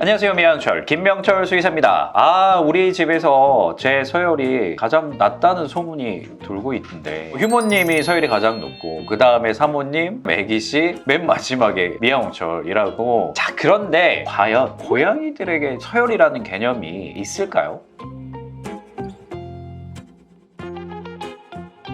안녕하세요, 미양철 김명철 수의사입니다. 우리 집에서 제 서열이 가장 낮다는 소문이 돌고 있던데, 휴모님이 서열이 가장 높고 그 다음에 사모님, 매기씨, 맨 마지막에 미양철이라고. 자, 그런데 과연 고양이들에게 서열이라는 개념이 있을까요?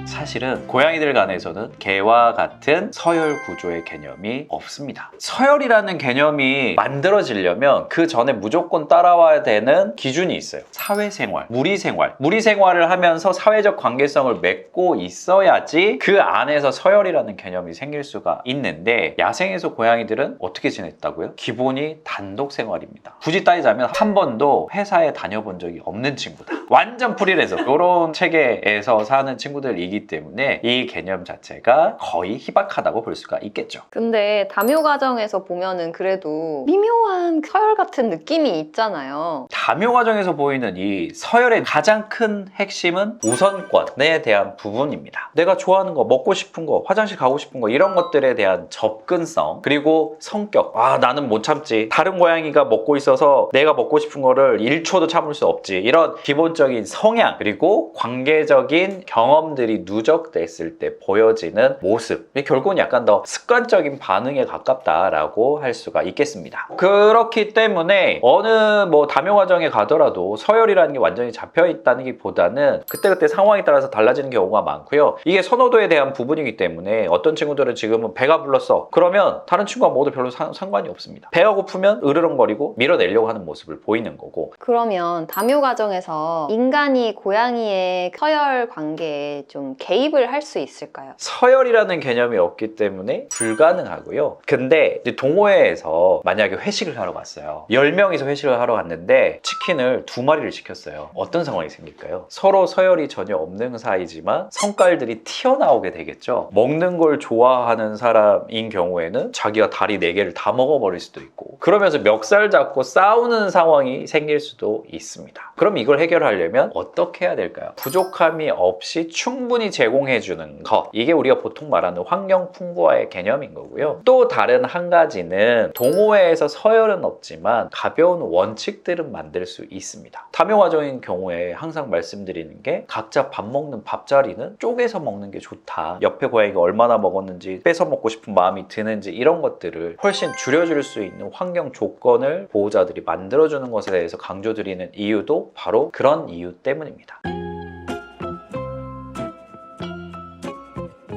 사실은 고양이들 간에서는 개와 같은 서열 구조의 개념이 없습니다. 서열이라는 개념이 만들어지려면 그 전에 무조건 따라와야 되는 기준이 있어요. 사회생활, 무리생활. 무리생활을 하면서 사회적 관계성을 맺고 있어야지 그 안에서 서열이라는 개념이 생길 수가 있는데, 야생에서 고양이들은 어떻게 지냈다고요? 기본이 단독 생활입니다. 굳이 따지자면 한 번도 회사에 다녀본 적이 없는 친구다. 완전 프리랜서. 이런 체계에서 사는 친구들이기 때문에 이 개념 자체가 거의 희박하다고 볼 수가 있겠죠. 근데 다묘 과정에서 보면은 그래도 미묘한 서열 같은 느낌이 있잖아요. 다묘 과정에서 보이는 이 서열의 가장 큰 핵심은 우선권에 대한 부분입니다. 내가 좋아하는 거, 먹고 싶은 거, 화장실 가고 싶은 거, 이런 것들에 대한 접근성, 그리고 성격. 나는 못 참지. 다른 고양이가 먹고 있어서 내가 먹고 싶은 거를 1초도 참을 수 없지. 이런 기본적인 성향, 그리고 관계적인 경험들이 누적됐을 때 보여지는 모습. 결국은 약간 더 습관적인 반응에 가깝다라고 할 수가 있겠습니다. 그렇기 때문에 어느 다묘 과정에 가더라도 서열이라는 게 완전히 잡혀 있다는 게 보다는 그때그때 상황에 따라서 달라지는 경우가 많고요. 이게 선호도에 대한 부분이기 때문에 어떤 친구들은 지금은 배가 불렀어. 그러면 다른 친구가 먹어도 별로 상관이 없습니다. 배가 고프면 으르렁거리고 밀어내려고 하는 모습을 보이는 거고. 그러면 다묘 과정에서 인간이 고양이의 서열 관계에 좀 개입을 할 수 있을까요? 서열이라는 개념이 없기 때문에 불가능하고요. 근데 이제 동호회에서 만약에 회식을 하러 갔어요. 10명이서 회식을 하러 갔는데 치킨을 2마리를 시켰어요. 어떤 상황이 생길까요? 서로 서열이 전혀 없는 사이지만 성깔들이 튀어나오게 되겠죠. 먹는 걸 좋아하는 사람인 경우에는 자기가 다리 4개를 다 먹어버릴 수도 있고, 그러면서 멱살 잡고 싸우는 상황이 생길 수도 있습니다. 그럼 이걸 해결하려면 어떻게 해야 될까요? 부족함이 없이 충분히 제공해주는 것, 이게 우리가 보통 말하는 환경 풍부화의 개념인 거고요. 또 다른 한 가지는 동호회에서 서열은 없지만 가벼운 원칙들은 만들 수 있습니다. 다묘 과정인 경우에 항상 말씀드리는 게, 각자 밥 먹는 밥자리는 쪼개서 먹는 게 좋다. 옆에 고양이가 얼마나 먹었는지, 뺏어 먹고 싶은 마음이 드는지, 이런 것들을 훨씬 줄여줄 수 있는 환경 조건을 보호자들이 만들어주는 것에 대해서 강조드리는 이유도 바로 그런 이유 때문입니다.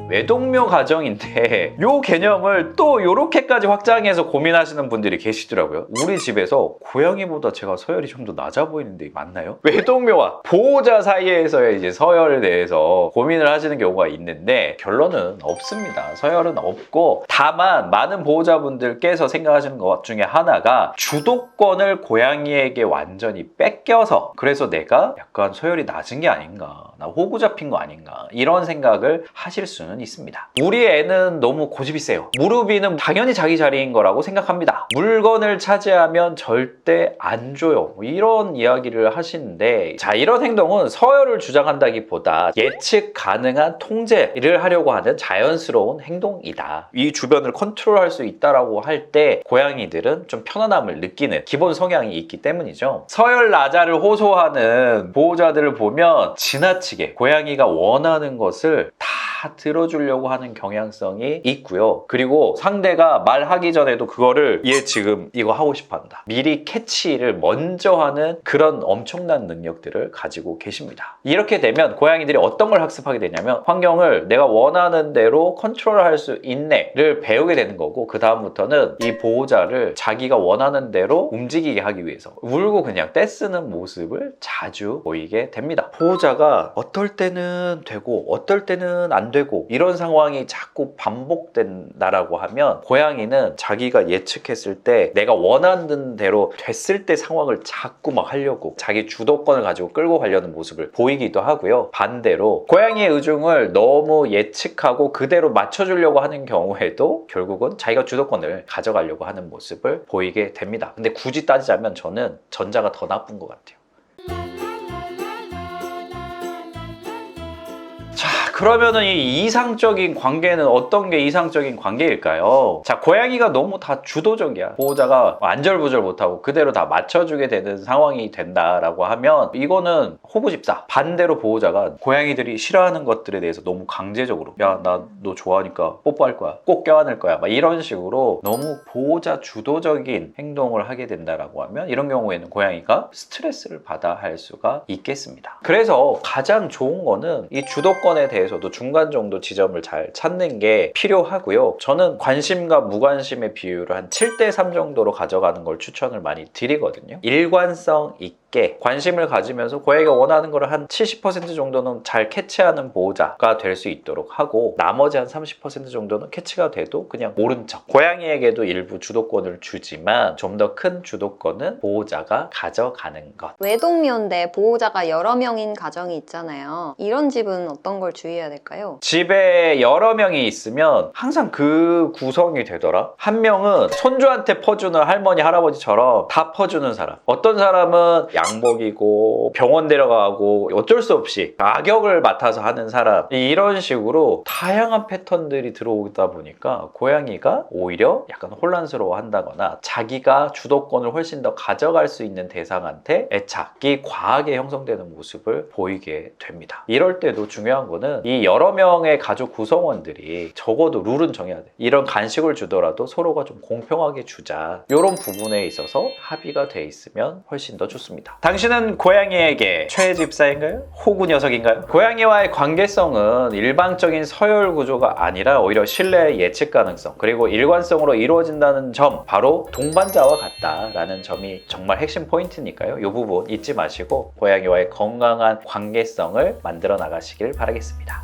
외동묘 가정인데 이 개념을 또 이렇게까지 확장해서 고민하시는 분들이 계시더라고요. 우리 집에서 고양이보다 제가 서열이 좀 더 낮아 보이는데 맞나요? 외동묘와 보호자 사이에서의 이제 서열에 대해서 고민을 하시는 경우가 있는데, 결론은 없습니다. 서열은 없고, 다만 많은 보호자분들께서 생각하시는 것 중에 하나가 주도권을 고양이에게 완전히 뺏겨서, 그래서 내가 약간 서열이 낮은 게 아닌가, 나 호구 잡힌 거 아닌가, 이런 생각을 하실 수는 있습니다. 우리 애는 너무 고집이 세요. 무릎이는 당연히 자기 자리인 거라고 생각합니다. 물건을 차지하면 절대 안 줘요. 이런 이야기를 하시는데, 자, 이런 행동은 서열을 주장한다기보다 예측 가능한 통제를 하려고 하는 자연스러운 행동이다. 이 주변을 컨트롤할 수 있다라고 할 때 고양이들은 좀 편안함을 느끼는 기본 성향이 있기 때문이죠. 서열 낮아를 호소하는 보호자들을 보면 지나치게 고양이가 원하는 것을 다 들어주려고 하는 경향성이 있고요. 그리고 상대가 말하기 전에도 그거를 얘 지금 이거 하고 싶어 한다, 미리 캐치를 먼저 하는 그런 엄청난 능력들을 가지고 계십니다. 이렇게 되면 고양이들이 어떤 걸 학습하게 되냐면, 환경을 내가 원하는 대로 컨트롤할 수 있네를 배우게 되는 거고, 그 다음부터는 이 보호자를 자기가 원하는 대로 움직이게 하기 위해서 울고 그냥 떼쓰는 모습을 자주 보이게 됩니다. 보호자가 어떨 때는 되고 어떨 때는 안 되고 이런 상황이 자꾸 반복된다라고 하면, 고양이는 자기가 예측했을 때 내가 원하는 대로 됐을 때 상황을 자꾸 막 하려고 자기 주도권을 가지고 끌고 가려는 모습을 보이기도 하고요. 반대로 고양이의 의중을 너무 예측하고 그대로 맞춰주려고 하는 경우에도 결국은 자기가 주도권을 가져가려고 하는 모습을 보이게 됩니다. 근데 굳이 따지자면 저는 전자가 더 나쁜 것 같아요. 자, 그러면은 이 이상적인 관계는 어떤 게 이상적인 관계일까요? 자, 고양이가 너무 다 주도적이야. 보호자가 안절부절 못하고 그대로 다 맞춰주게 되는 상황이 된다라고 하면 이거는 호부집사. 반대로 보호자가 고양이들이 싫어하는 것들에 대해서 너무 강제적으로 야, 나 너 좋아하니까 뽀뽀할 거야. 꼭 껴안을 거야. 막 이런 식으로 너무 보호자 주도적인 행동을 하게 된다라고 하면 이런 경우에는 고양이가 스트레스를 받아 할 수가 있겠습니다. 그래서 가장 좋은 거는 이 주도권에 대해서도 중간 정도 지점을 잘 찾는 게 필요하고요. 저는 관심과 무관심의 비율을 한 7대3 정도로 가져가는 걸 추천을 많이 드리거든요. 일관성 있게 관심을 가지면서 고양이가 원하는 거를 한 70% 정도는 잘 캐치하는 보호자가 될 수 있도록 하고 나머지 한 30% 정도는 캐치가 돼도 그냥 모른 척. 고양이에게도 일부 주도권을 주지만 좀 더 큰 주도권은 보호자가 가져가는 것. 외동묘인데 보호자가 여러 명인 가정이 있잖아요. 이런 집은 어떤 걸 주의해야 될까요? 집에 여러 명이 있으면 항상 그 구성이 되더라. 한 명은 손주한테 퍼주는 할머니 할아버지처럼 다 퍼주는 사람, 어떤 사람은 양복이고 병원 데려가고 어쩔 수 없이 악역을 맡아서 하는 사람, 이런 식으로 다양한 패턴들이 들어오다 보니까 고양이가 오히려 약간 혼란스러워 한다거나 자기가 주도권을 훨씬 더 가져갈 수 있는 대상한테 애착이 과하게 형성되는 모습을 보이게 됩니다. 이럴 때도 중요한 거는 이 여러 명의 가족 구성원들이 적어도 룰은 정해야 돼. 이런 간식을 주더라도 서로가 좀 공평하게 주자. 이런 부분에 있어서 합의가 돼 있으면 훨씬 더 좋습니다. 당신은 고양이에게 최집사인가요? 호구 녀석인가요? 고양이와의 관계성은 일방적인 서열 구조가 아니라 오히려 신뢰, 예측 가능성, 그리고 일관성으로 이루어진다는 점, 바로 동반자와 같다라는 점이 정말 핵심 포인트니까요. 이 부분 잊지 마시고 고양이와의 건강한 관계성을 만들어 나가시길 바라겠습니다.